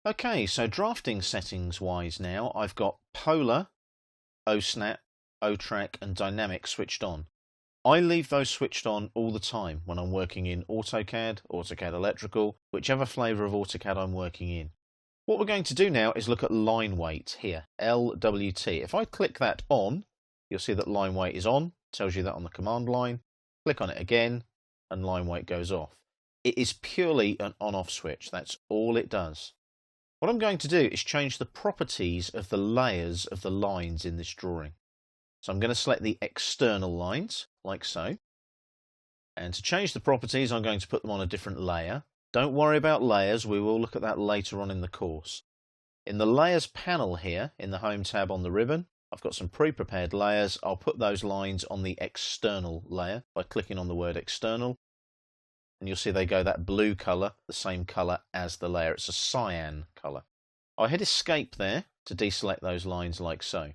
Okay, so drafting settings wise now, I've got Polar, OSnap, O-Track and Dynamic switched on. I leave those switched on all the time when I'm working in AutoCAD, AutoCAD Electrical, whichever flavour of AutoCAD I'm working in. What we're going to do now is look at line weight here, LWT. If I click that on, you'll see that line weight is on, tells you that on the command line. Click on it again, and line weight goes off. It is purely an on-off switch, that's all it does. What I'm going to do is change the properties of the layers of the lines in this drawing. So I'm going to select the external lines, like so. And to change the properties, I'm going to put them on a different layer. Don't worry about layers, we will look at that later on in the course. In the Layers panel here, in the Home tab on the ribbon, I've got some pre-prepared layers. I'll put those lines on the external layer by clicking on the word external. And you'll see they go that blue colour, the same colour as the layer. It's a cyan colour. I hit escape there to deselect those lines like so.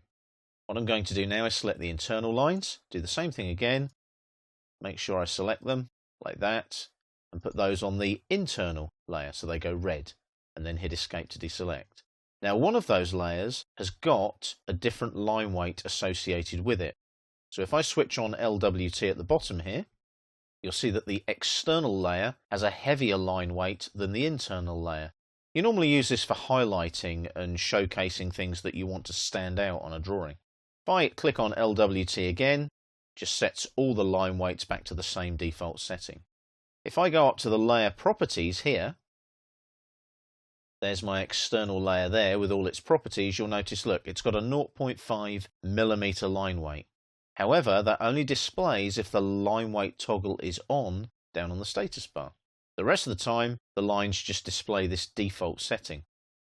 What I'm going to do now is select the internal lines, do the same thing again, make sure I select them like that, and put those on the internal layer so they go red, and then hit escape to deselect. Now one of those layers has got a different line weight associated with it. So if I switch on LWT at the bottom here, you'll see that the external layer has a heavier line weight than the internal layer. You normally use this for highlighting and showcasing things that you want to stand out on a drawing. If I click on LWT again, just sets all the line weights back to the same default setting. If I go up to the layer properties here, there's my external layer there with all its properties. You'll notice, look, it's got a 0.5mm line weight. However, that only displays if the line weight toggle is on down on the status bar. The rest of the time, the lines just display this default setting.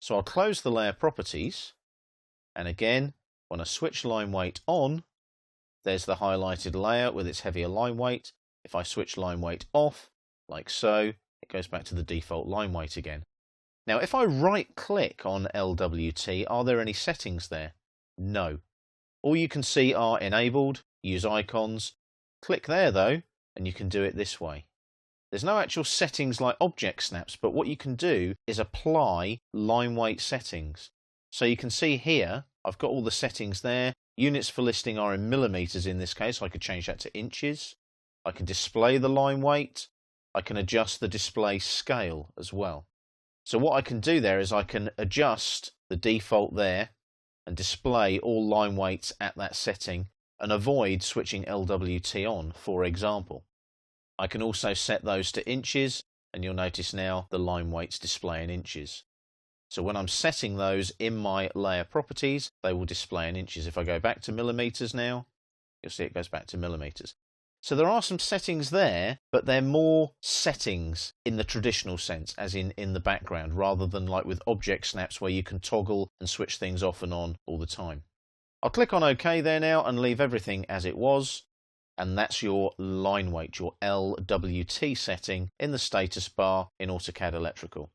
So I'll close the layer properties, and again, when I switch line weight on, there's the highlighted layer with its heavier line weight. If I switch line weight off, like so, it goes back to the default line weight again. Now, if I right-click on LWT, are there any settings there? No. All you can see are enabled, use icons. Click there though, and you can do it this way. There's no actual settings like object snaps, but what you can do is apply line weight settings. So you can see here, I've got all the settings there. Units for listing are in millimeters in this case. I could change that to inches. I can display the line weight. I can adjust the display scale as well. So what I can do there is I can adjust the default there and display all line weights at that setting and avoid switching LWT on, for example. I can also set those to inches, and you'll notice now the line weights display in inches. So when I'm setting those in my layer properties, they will display in inches. If I go back to millimeters now, you'll see it goes back to millimeters. So there are some settings there, but they're more settings in the traditional sense, as in the background, rather than like with object snaps where you can toggle and switch things off and on all the time. I'll click on OK there now and leave everything as it was. And that's your line weight, your LWT setting in the status bar in AutoCAD Electrical.